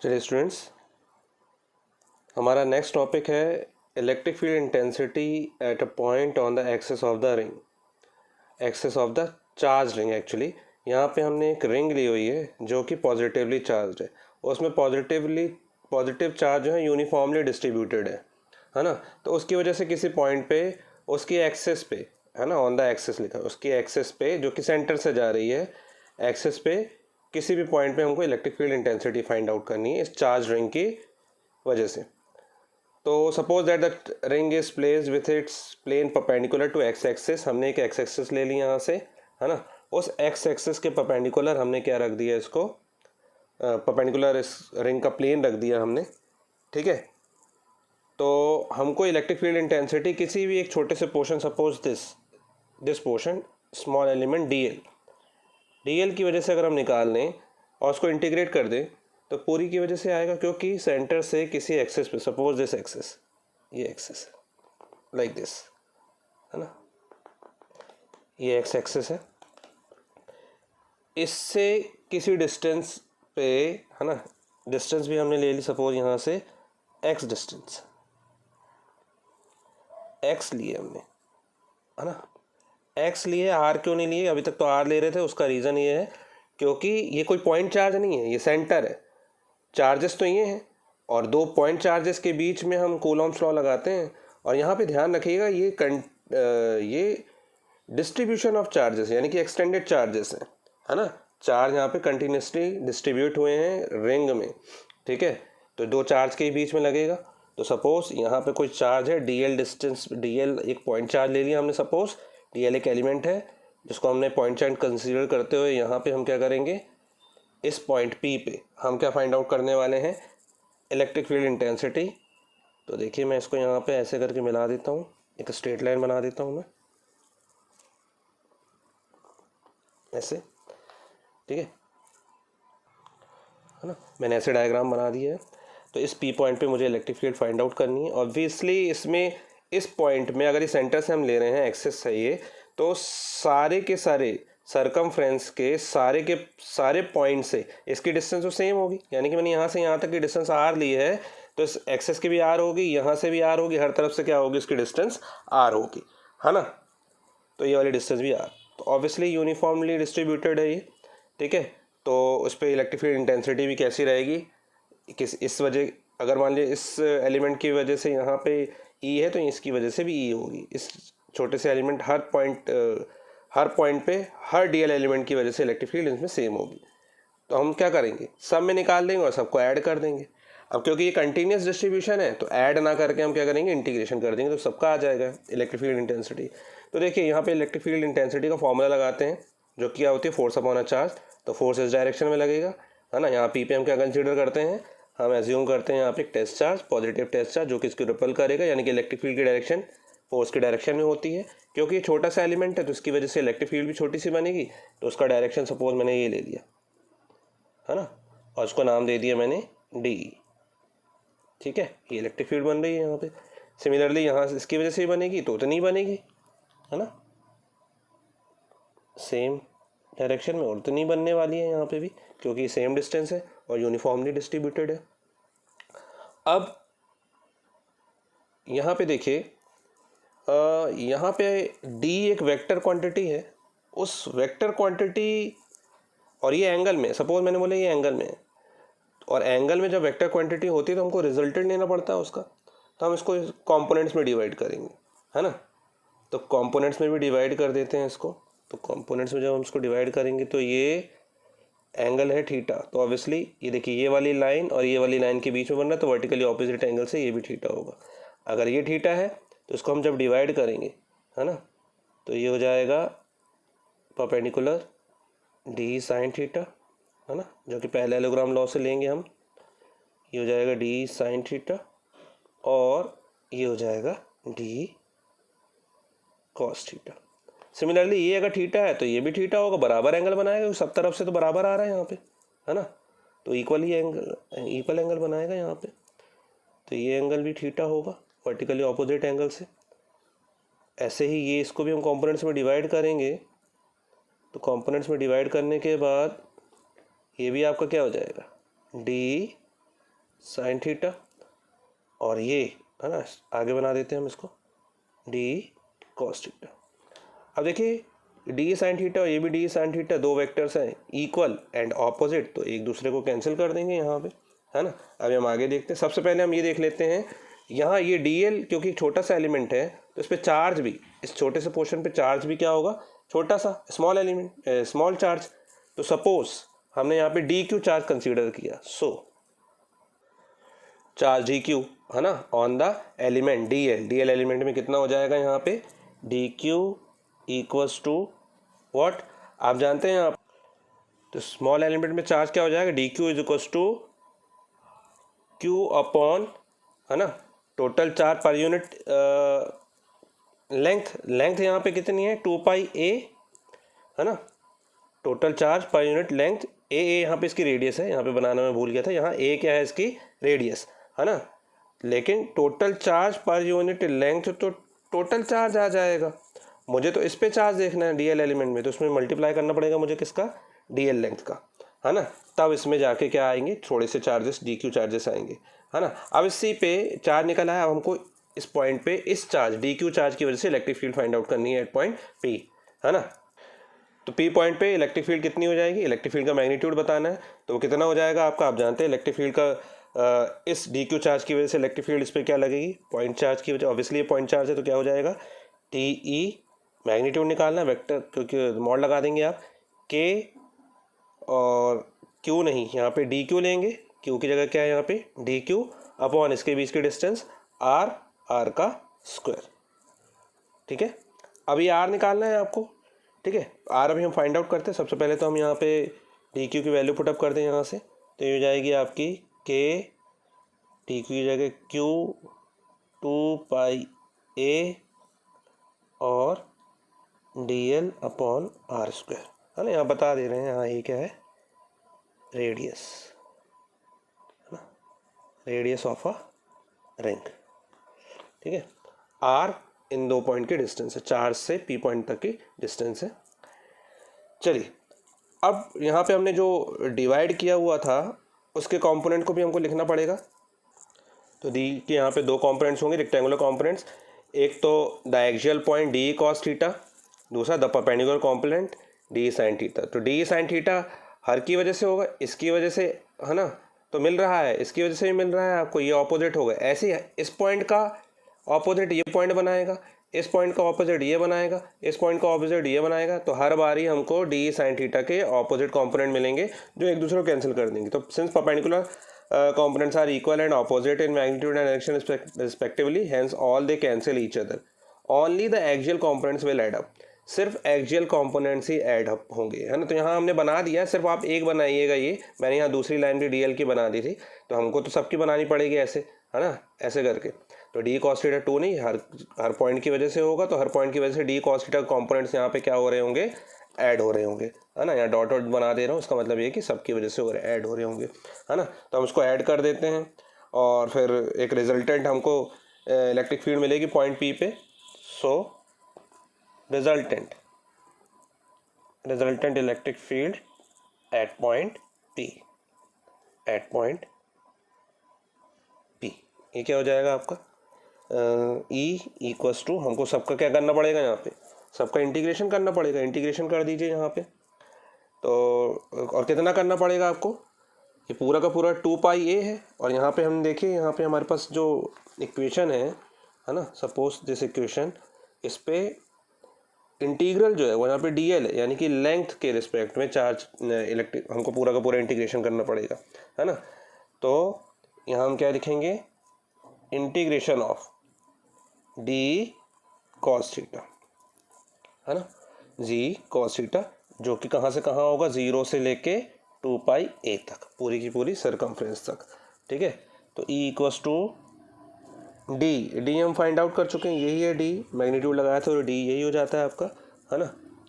चलिए स्टूडेंट्स, हमारा next topic है electric field intensity at a point on the axis of the ring, axis of the charge ring. Actually यहाँ पे हमने एक रिंग ली हुई है जो कि पॉजिटिवली चार्ज है, उसमें पॉजिटिव चार्ज जो है यूनिफॉर्मली डिस्ट्रीब्यूटेड है ना। तो उसकी वजह से किसी पॉइंट पे उसकी एक्सिस पे, है ना, ऑन द एक्सिस लिखा है, उसकी एक्सिस पे जो कि सेंटर से जा रही है, एक्सिस पे किसी भी पॉइंट पे हमको electric field intensity find out करनी है इस चार्ज रिंग की वजह से। तो suppose that the ring is placed with its plane perpendicular to X axis. हमने एक एक्स एक्सिस ले ली यहाँ से, है ना। उस एक्स एक्सिस के परपेंडिकुलर हमने क्या रख दिया, इसको परपेंडिकुलर इस रिंग का प्लेन रख दिया हमने, ठीक है। तो हमको इलेक्ट्रिक फील्ड इंटेंसिटी किसी भी एक छोटे से portion, suppose this portion small element D L की वजह से अगर हम निकाल लें और उसको इंटीग्रेट कर दें तो पूरी की वजह से आएगा, क्योंकि सेंटर से किसी एक्सिस पे, सपोज दिस एक्सिस, ये एक्सिस लाइक दिस, है ना, ये एक्स एक्सिस है, इससे किसी डिस्टेंस पे, है ना, डिस्टेंस भी हमने ले ली, सपोज यहाँ से एक्स डिस्टेंस, एक्स लिए हमने, है ना। एक्स लिए, आर क्यों नहीं लिए? अभी तक तो आर ले रहे थे। उसका रीज़न ये है क्योंकि ये कोई पॉइंट चार्ज नहीं है, ये सेंटर है। चार्जेस तो ये हैं और दो पॉइंट चार्जेस के बीच में हम कूलॉम्स लॉ लगाते हैं। और यहाँ पे ध्यान रखिएगा, ये डिस्ट्रीब्यूशन ऑफ चार्जेस यानी कि एक्सटेंडेड चार्जेस हैं, है ना। चार्ज यहाँ पे कंटिन्यूसली डिस्ट्रीब्यूट हुए हैं रिंग में, ठीक है। तो दो चार्ज के बीच में लगेगा। तो सपोज यहाँ पे कोई चार्ज है D L distance, D L एक पॉइंट चार्ज ले लिया हमने, सपोज डी एल एक एलिमेंट है जिसको हमने पॉइंट चार्ज कंसिडर करते हुए यहाँ पे हम क्या करेंगे, इस पॉइंट पी पे हम क्या फाइंड आउट करने वाले हैं, इलेक्ट्रिक फील्ड इंटेंसिटी। तो देखिए मैं इसको यहाँ पे ऐसे करके मिला देता हूँ, एक स्ट्रेट लाइन बना देता हूँ मैं ऐसे, ठीक है ना। मैंने ऐसे डायग्राम बना दिया है। तो इस पी पॉइंट पे मुझे इलेक्ट्रिक फील्ड फाइंड आउट करनी है। ऑब्वियसली इसमें, इस पॉइंट में अगर इस सेंटर से हम ले रहे हैं, एक्सेस है ये, तो सारे के सारे सरकमफ्रेंस के सारे पॉइंट से इसकी डिस्टेंस तो सेम होगी। यानी कि मैंने यहाँ से यहाँ तक की डिस्टेंस आर ली है, तो इस एक्सेस की भी आर होगी, यहाँ से भी आर होगी, हर तरफ से क्या होगी, इसकी डिस्टेंस आर होगी, है ना। तो ये वाली डिस्टेंस भी आर, तो ऑब्वियसली यूनिफॉर्मली डिस्ट्रीब्यूटेड है ये, ठीक है। तो उस पर इलेक्ट्रिक फील्ड इंटेंसिटी भी कैसी रहेगी, इस वजह, अगर मान लीजिए इस एलिमेंट की वजह से यहाँ पे ई है तो इसकी वजह से भी ई होगी। इस छोटे से एलिमेंट हर पॉइंट पे हर डी एल एलिमेंट की वजह से इलेक्ट्रिक फील्ड इसमें सेम होगी। तो हम क्या करेंगे, सब में निकाल देंगे और सबको ऐड कर देंगे। अब क्योंकि ये कंटिन्यूस डिस्ट्रीब्यूशन है तो ऐड ना करके हम क्या करेंगे, इंटीग्रेशन कर देंगे, तो सबका आ जाएगा इलेक्ट्रिक फील्ड इंटेंसिटी। तो देखिए यहाँ पे इलेक्ट्रिक फील्ड इंटेंसिटी का फॉर्मूला लगाते हैं, जो क्या होती है, फोर्स अपॉन अ चार्ज। तो फोर्स इस डायरेक्शन में लगेगा, है ना। यहाँ पी पे हम क्या कंसीडर करते हैं, हम एज्यूम करते हैं यहाँ पे test charge, positive test charge, जो कि इसको रिपल करेगा, यानी कि इलेक्ट्रिक फील्ड की डायरेक्शन फोर्स की डायरेक्शन में होती है। क्योंकि ये छोटा सा एलिमेंट है तो इसकी वजह से इलेक्ट्रिक फील्ड भी छोटी सी बनेगी। तो उसका डायरेक्शन सपोज मैंने ये ले लिया, है ना, और उसको नाम दे दिया मैंने डी, ठीक है। ये इलेक्ट्रिक फील्ड बन रही है यहाँ पे। सिमिलरली यहाँ से इसकी वजह से ही बनेगी तो उतनी बनेगी, है ना, सेम डायरेक्शन में, और उतनी बनने वाली है यहाँ पे भी, क्योंकि सेम डिस्टेंस है और यूनिफॉर्मली डिस्ट्रीब्यूटेड है। अब यहाँ पे देखिए, यहाँ पे d एक वेक्टर क्वांटिटी है। उस वेक्टर क्वांटिटी और ये एंगल में, सपोज मैंने बोला ये एंगल में है, और एंगल में जब वेक्टर क्वांटिटी होती है तो हमको रिजल्टेंट लेना पड़ता है उसका। तो हम इसको कंपोनेंट्स में डिवाइड करेंगे, है ना। तो कंपोनेंट्स में भी डिवाइड कर देते हैं इसको। तो कंपोनेंट्स में जब हम इसको डिवाइड करेंगे तो ये एंगल है थीटा। तो ऑब्वियसली ये देखिए, ये वाली लाइन और ये वाली लाइन के बीच में बन रहा है, तो वर्टिकली ऑपोजिट एंगल से ये भी थीटा होगा। अगर ये थीटा है तो इसको हम जब डिवाइड करेंगे, है ना, तो ये हो जाएगा परपेंडिकुलर डी साइन थीटा, है ना, जो कि पहले एलोग्राम लॉ से लेंगे हम। ये हो जाएगा डी साइन थीटा और ये हो जाएगा डी कॉस थीटा। सिमिलरली ये अगर थीटा है तो ये भी थीटा होगा, बराबर एंगल बनाएगा, सब तरफ से तो बराबर आ रहा है यहाँ पे, है ना। तो इक्वल एंगल बनाएगा यहाँ पे। तो ये एंगल भी थीटा होगा वर्टिकली ऑपोजिट एंगल से। ऐसे ही ये, इसको भी हम कंपोनेंट्स में डिवाइड करेंगे। तो कंपोनेंट्स में डिवाइड करने के बाद ये भी आपका क्या हो जाएगा, डी साइन थीटा, और ये है ना आगे बना देते हैं हम इसको डी कॉस थीटा। अब देखिए डी साइन थीटा और ये भी डी साइन थीटा, दो वेक्टर्स हैं इक्वल एंड ऑपोजिट, तो एक दूसरे को कैंसिल कर देंगे यहाँ पे, है ना। अभी हम आगे देखते हैं। सबसे पहले हम ये देख लेते हैं यहाँ ये डी एल क्योंकि छोटा सा एलिमेंट है तो इस पर चार्ज भी, इस छोटे से पोर्शन पे चार्ज भी क्या होगा, छोटा सा स्मॉल एलिमेंट, स्मॉल चार्ज। तो सपोज हमने यहाँ पे डी क्यू चार्ज कंसीडर किया, सो चार्ज डी क्यू है ना on the element D L, D L element में कितना हो जाएगा यहाँ पे D Q equals to what, आप जानते हैं आप, तो स्मॉल एलिमेंट में चार्ज क्या हो जाएगा, d q is equals to q upon, है ना, total charge per unit length यहाँ पे कितनी है 2 पाई ए, है ना, total charge per unit length a यहाँ पे इसकी रेडियस है, यहाँ पे बनाना मैं भूल गया था, यहाँ ए क्या है इसकी रेडियस, है ना, लेकिन total charge per unit length तो टोटल चार्ज आ जाएगा। मुझे तो इस पे चार्ज देखना है डीएल एलिमेंट में, तो इसमें मल्टीप्लाई करना पड़ेगा मुझे किसका, डीएल लेंथ का, है ना, तब इसमें जाके क्या आएंगे, थोड़े से चार्जेस डी क्यू चार्जेस आएंगे, है ना। अब इसी पे चार्ज निकला है, अब हमको इस पॉइंट पे इस चार्ज डी क्यू चार्ज की वजह से इलेक्ट्रिक फील्ड फाइंड आउट करनी है एट पॉइंट पी, है ना। तो पी पॉइंट पे इलेक्ट्रिक फील्ड कितनी हो जाएगी, इलेक्ट्रिक फील्ड का मैग्नीट्यूड बताना है, तो वो कितना हो जाएगा आपका, आप जानते हैं इलेक्ट्रिक फील्ड का इस डी क्यू चार्ज की वजह से इलेक्ट्रिक फील्ड इस पर क्या लगेगी, पॉइंट चार्ज की वजह, ऑब्वियसली ये पॉइंट चार्ज है तो क्या हो जाएगा टी ई, मैग्नीट्यूड निकालना वेक्टर क्योंकि मॉड लगा देंगे आप, के और क्यू नहीं, यहाँ पे डी क्यू लेंगे, क्यू की जगह क्या है यहाँ पे डी क्यू अपॉन इसके बीच की डिस्टेंस आर, आर का स्क्वायर, ठीक है। अभी आर निकालना है आपको, ठीक है, आर अभी हम फाइंड आउट करते हैं। सबसे पहले तो हम यहाँ पे डी क्यू की वैल्यू पुटअप कर दें यहाँ से, तो ये हो जाएगी आपकी के डी क्यू की जगह क्यू 2 पाई ए और D L upon are square, है ना, यहाँ बता दे रहे हैं, यहाँ ये क्या है रेडियस, है ना, रेडियस ऑफ अ रिंग, ठीक है। आर इन दो पॉइंट की डिस्टेंस है, चार्ज से पी पॉइंट तक की डिस्टेंस है। चलिए अब यहाँ पे हमने जो डिवाइड किया हुआ था उसके कंपोनेंट को भी हमको लिखना पड़ेगा। तो डी के यहाँ पे दो कंपोनेंट्स होंगे, रेक्टेंगुलर कंपोनेंट्स, एक तो the axial point d cos theta, दूसरा the perpendicular component d sine theta. तो डी साइन थीटा हर की वजह से होगा, इसकी वजह से, है ना, तो मिल रहा है, इसकी वजह से भी मिल रहा है आपको, ये ऑपोजिट होगा, ऐसे ही इस पॉइंट का ऑपोजिट ये पॉइंट बनाएगा, इस पॉइंट का ऑपोजिट ये बनाएगा, इस पॉइंट का ऑपोजिट ये बनाएगा, तो हर बारी हमको डी साइन थीटा के ऑपोजिट कंपोनेंट मिलेंगे जो एक दूसरे को कैंसिल कर देंगे। तो since perpendicular components are equal and opposite in magnitude and direction respectively, hence all they cancel each other, only the axial components will add up, सिर्फ एक्सियल कंपोनेंट्स ही ऐड अप होंगे, है ना। तो यहाँ हमने बना दिया है, सिर्फ आप एक बनाइएगा, ये मैंने यहाँ दूसरी लाइन भी डीएल की बना दी थी, तो हमको तो सबकी बनानी पड़ेगी ऐसे, है ना, ऐसे करके। तो डी कॉस थीटा 2 नहीं, हर पॉइंट की वजह से होगा, तो हर पॉइंट की वजह से डी कॉस थीटा कंपोनेंट्स यहाँ पे क्या हो रहे होंगे, ऐड हो रहे होंगे, है ना। यहाँ डॉट डॉट बना दे रहा हूँ, इसका मतलब ये कि सबकी वजह से हो रहे ऐड हो रहे होंगे, है ना। तो हम उसको ऐड कर देते हैं और फिर एक रिजल्टेंट हमको इलेक्ट्रिक फील्ड मिलेगी पॉइंट पी पे। So resultant electric field at point p, at point p, ये क्या हो जाएगा आपका ई इक्वल्स टू, हमको सबका क्या करना पड़ेगा, यहाँ पे सबका इंटीग्रेशन करना पड़ेगा, इंटीग्रेशन कर दीजिए यहाँ पे। तो और कितना करना पड़ेगा आपको, ये पूरा का पूरा 2 पाई ए है, और यहाँ पे हम देखिए, यहाँ पे हमारे पास जो इक्वेशन है ना, सपोज दिस इक्वेशन, इस पे इंटीग्रल जो है वो यहाँ पे डी एल है, यानी कि लेंथ के रिस्पेक्ट में चार्ज इलेक्ट्रिक, हमको पूरा का पूरा इंटीग्रेशन करना पड़ेगा, है ना। तो यहाँ हम क्या लिखेंगे, integration of D cos theta, है ना, जी कॉस थीटा, जो कि कहाँ से कहाँ होगा, 0 से लेके 2 पाई ए तक, पूरी की पूरी सरकमफ्रेंस तक, ठीक है। तो ई इक्वल्स टू डी हम फाइंड आउट कर चुके हैं, यही है डी, मैग्नीट्यूड लगाया था, तो डी यही हो जाता है आपका, है ना।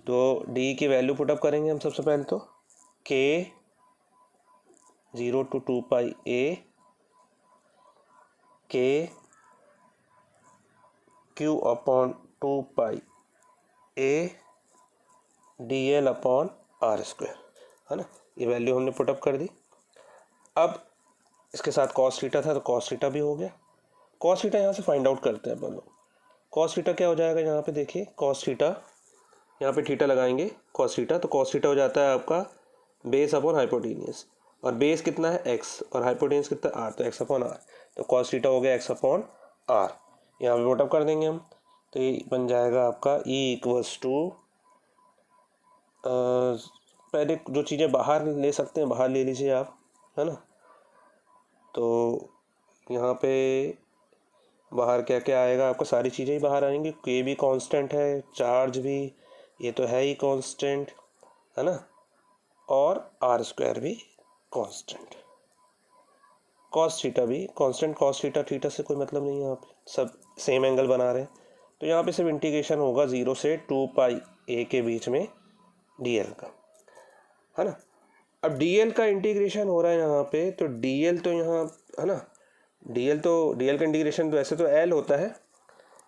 तो डी की वैल्यू पुटअप करेंगे हम सबसे पहले, तो के 0 to 2 pi A K Q upon 2 pi A D L upon are square, है ना, ये वैल्यू हमने पुटअप कर दी। अब इसके साथ कॉस थीटा था तो कॉस थीटा भी हो गया। कॉस थीटा यहाँ से फाइंड आउट करते हैं अपन लोग। कॉस थीटा क्या हो जाएगा यहाँ पे, देखिए कॉस थीटा, यहाँ पे थीटा लगाएंगे कॉस थीटा, तो कॉस थीटा हो जाता है आपका बेस अपॉन हाइपोटेनियस, और बेस कितना है एक्स और हाइपोटेनियस कितना आर, तो एक्स अपॉन आर, तो कॉस थीटा हो गया एक्स अपॉन आर। यहाँ पे पुटअप कर देंगे हम, तो ये बन जाएगा आपका ई इक्वल्स टू, पहले जो चीज़ें बाहर ले सकते हैं बाहर ले लीजिए आप, है ना। तो यहाँ पे बाहर क्या क्या आएगा आपका, सारी चीज़ें ही बाहर आएंगी। के भी कांस्टेंट है, चार्ज भी ये तो है ही कांस्टेंट, है ना, और आर स्क्वायर भी कांस्टेंट, कॉस थीटा भी कांस्टेंट। कॉस थीटा थीटा से कोई मतलब नहीं है, यहाँ पे सब सेम एंगल बना रहे हैं। तो यहाँ पे सिर्फ इंटीग्रेशन होगा 0 से 2 पाई ए के बीच में dl का, है ना। अब dl का इंटीग्रेशन हो रहा है यहाँ पे, तो dl तो यहाँ, है ना, dl का इंटीग्रेशन तो ऐसे तो l होता है,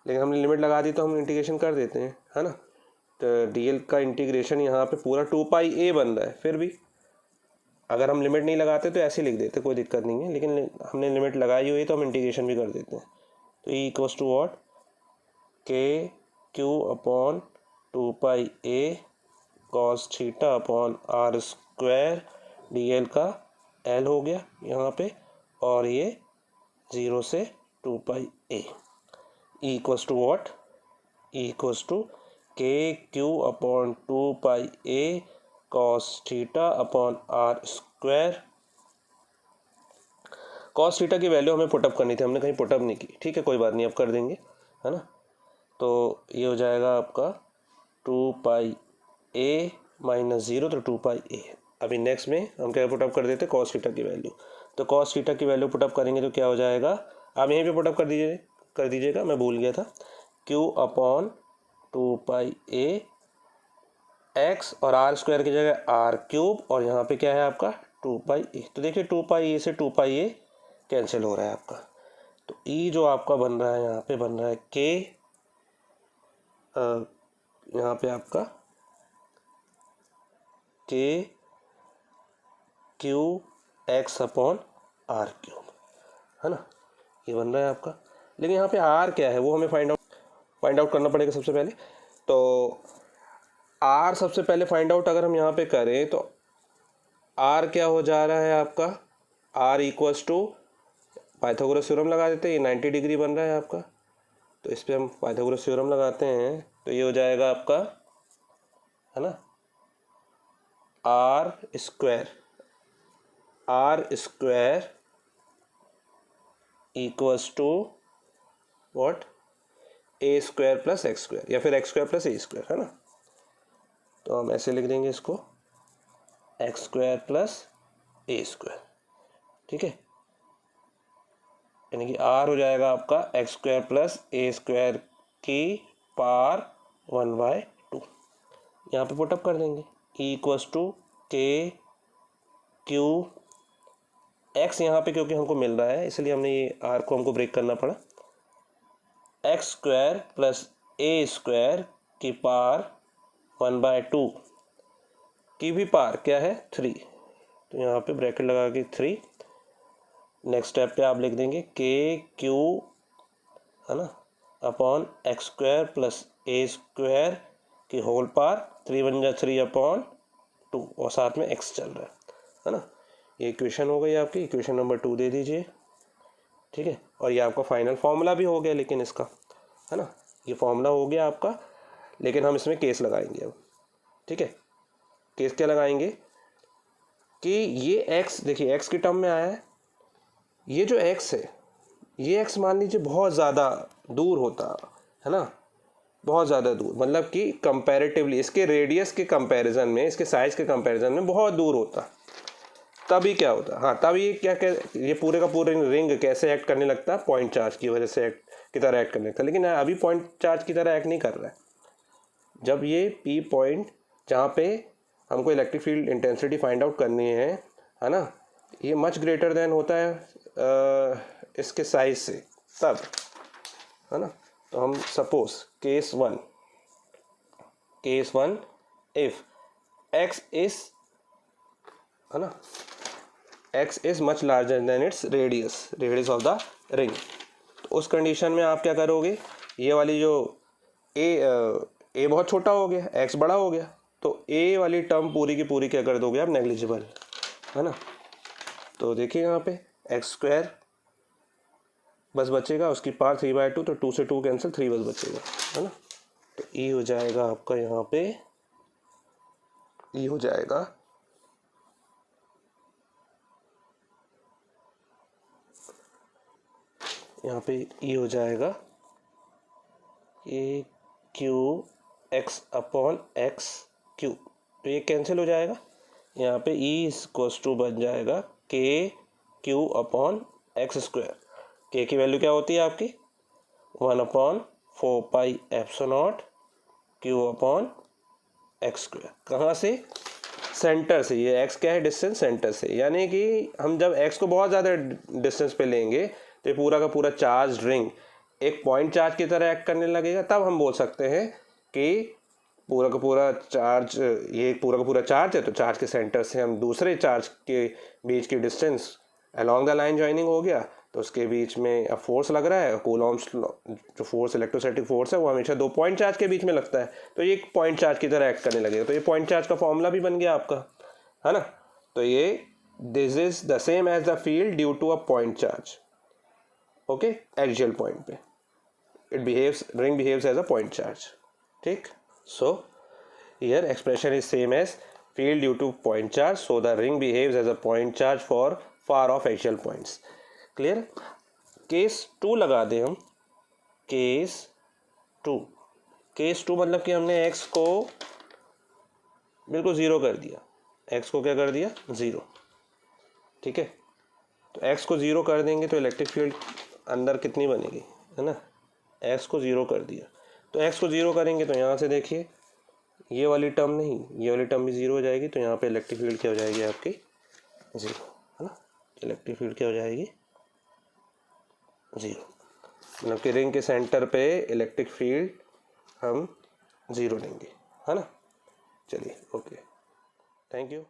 लेकिन हमने लिमिट लगा दी तो हम इंटीग्रेशन कर देते हैं, है ना। तो dl का इंटीग्रेशन यहाँ पे पूरा 2 पाई a बन रहा है, फिर भी अगर हम लिमिट नहीं लगाते तो ऐसे लिख देते, कोई दिक्कत नहीं है, लेकिन हमने लिमिट लगाई हुई तो हम इंटीग्रेशन भी कर देते हैं। तो E equals to what, K Q upon 2 pi a cos theta upon are square, dl का l हो गया यहाँ पे, और ये 0 से 2 pi a। E equals to what, e equals to के Q upon 2 pi a cos theta upon are square. Cos theta की वैल्यू हमें पुटअप करनी थी, हमने कहीं पुटअप नहीं की, ठीक है कोई बात नहीं, अब कर देंगे, है ना। तो ये हो जाएगा आपका 2 पाई a माइनस 0, तो 2 पाई a। अभी नेक्स्ट में हम क्या पुटअप कर देते, कॉस थीटा की वैल्यू। तो कॉस थीटा की वैल्यू पुटअप करेंगे तो क्या हो जाएगा, आप यहीं पे पुटअप कर दीजिएगा, मैं भूल गया था, q upon 2 pi a x और आर स्क्वायर की जगह आर क्यूब, और यहाँ पे क्या है आपका 2 पाई ए। तो देखिए 2 पाई ए से 2 पाई ए कैंसिल हो रहा है आपका, तो ई जो आपका बन रहा है यहाँ पे बन रहा है के, यहाँ पे आपका K Q x upon R cube, है ना, ये बन रहा है आपका। लेकिन यहाँ पे आर क्या है वो हमें फाइंड आउट करना पड़ेगा सबसे पहले। तो आर सबसे पहले फाइंड आउट अगर हम यहाँ पे करें तो आर क्या हो जा रहा है आपका, R equals to Pythagoras theorem लगा देते हैं, ये 90 डिग्री बन रहा है आपका, तो इस पर हम पाइथागोरस थ्योरम लगाते हैं, तो ये हो जाएगा आपका, है ना, R square equals to what, A square plus X square, या फिर X square plus A square, है ना। तो हम ऐसे लिख देंगे इसको, X square plus A square, ठीक है, यानी कि आर हो जाएगा आपका X square plus A square की पावर 1/2। यहाँ पे पुटअप कर देंगे, ई इक्वल्स टू के क्यू एक्स, यहाँ पे क्योंकि हमको मिल रहा है इसलिए हमने ये आर को हमको ब्रेक करना पड़ा, x square plus A square की पावर 1/2 की भी पावर क्या है 3, तो यहाँ पे ब्रैकेट लगा के 3। नेक्स्ट स्टेप पे आप लिख देंगे के क्यू, है ना, upon x square plus A square की होल पावर 3 बन जा 3 अपॉन 2, और साथ में एक्स चल रहा है ना। ये इक्वेशन हो गई आपकी, इक्वेशन नंबर 2 दे दीजिए, ठीक है। और ये आपका फाइनल फॉर्मूला भी हो गया, लेकिन इसका, है ना, ये फॉर्मूला हो गया आपका, लेकिन हम इसमें केस लगाएंगे अब, ठीक है। केस क्या लगाएंगे कि ये x, देखिए x की टर्म में आया है, ये जो x है, ये x मान लीजिए बहुत ज़्यादा दूर होता है ना, बहुत ज़्यादा दूर, मतलब कि कंपैरेटिवली इसके रेडियस के कंपैरिजन में, इसके साइज़ के कंपैरिजन में बहुत दूर होता, तभी क्या होता, हाँ तब ये ये पूरे का पूरे रिंग कैसे एक्ट करने लगता है, पॉइंट चार्ज की वजह से की तरह एक्ट करने लगता है। लेकिन अभी पॉइंट चार्ज की तरह एक्ट नहीं कर रहा है, जब ये पी पॉइंट जहाँ पे हमको electric field intensity find out करनी है ना, ये मच ग्रेटर देन होता है इसके साइज से, तब, है ना। तो हम suppose case one if x is, है ना, x is much larger than its radius of the ring. तो उस कंडीशन में आप क्या करोगे, ये वाली जो ए बहुत छोटा हो गया, एक्स बड़ा हो गया, तो ए वाली टर्म पूरी की पूरी क्या कर दोगे आप, नेग्लिजिबल, है ना। तो देखिए यहाँ पे एक्स स्क्वायर बस बचेगा, उसकी पावर 3/2, तो 2 से 2 कैंसिल, 3 बस बचेगा, है ना। तो ई हो जाएगा आपका यहाँ पे, ई हो जाएगा यहाँ पे, ई हो जाएगा a q x upon x q, तो ये कैंसिल हो जाएगा। यहाँ पे ई इक्वल्स टू बन जाएगा के क्यू अपॉन एक्स स्क्वायर। के की वैल्यू क्या होती है आपकी 1/4 pi epsilon not Q upon x square. कहाँ से, सेंटर से। ये एक्स क्या है, डिस्टेंस सेंटर से, यानी कि हम जब एक्स को बहुत ज़्यादा डिस्टेंस पे लेंगे तो ये पूरा का पूरा चार्ज रिंग एक पॉइंट चार्ज की तरह एक्ट करने लगेगा। तब हम बोल सकते हैं कि पूरा का पूरा चार्ज, ये पूरा का पूरा चार्ज है, तो चार्ज के सेंटर से हम दूसरे चार्ज के बीच की distance along the line joining हो गया, तो उसके बीच में अब फोर्स लग रहा है। कूलॉम्स जो फोर्स, इलेक्ट्रोस्टैटिक फोर्स है, वो हमेशा 2 पॉइंट चार्ज के बीच में लगता है, तो ये एक पॉइंट चार्ज की तरह एक्ट करने लगेगा। तो ये पॉइंट चार्ज का फॉर्मूला भी बन गया आपका, है ना। तो ये this is the same as the field due to a point charge, okay, axial point पे it behaves, ring behaves as a point charge, ठीक। So here expression is same as field due to point charge, so the ring behaves as a point charge for far off axial points. Clear. Case 2 लगा दें हम, case 2 मतलब कि हमने x को बिल्कुल 0 कर दिया, x को क्या कर दिया 0, ठीक है। तो x को 0 कर देंगे तो इलेक्ट्रिक फील्ड अंदर कितनी बनेगी, है ना, x को 0 कर दिया, तो x को 0 करेंगे तो यहाँ से देखिए ये वाली टर्म नहीं, ये वाली टर्म भी 0 हो जाएगी, तो यहाँ पे इलेक्ट्रिक फील्ड क्या हो जाएगी आपकी 0, है ना। इलेक्ट्रिक फील्ड क्या हो जाएगी 0, मतलब कि रिंग के सेंटर पे इलेक्ट्रिक फील्ड हम 0 लेंगे, है ना। चलिए, ओके, थैंक यू।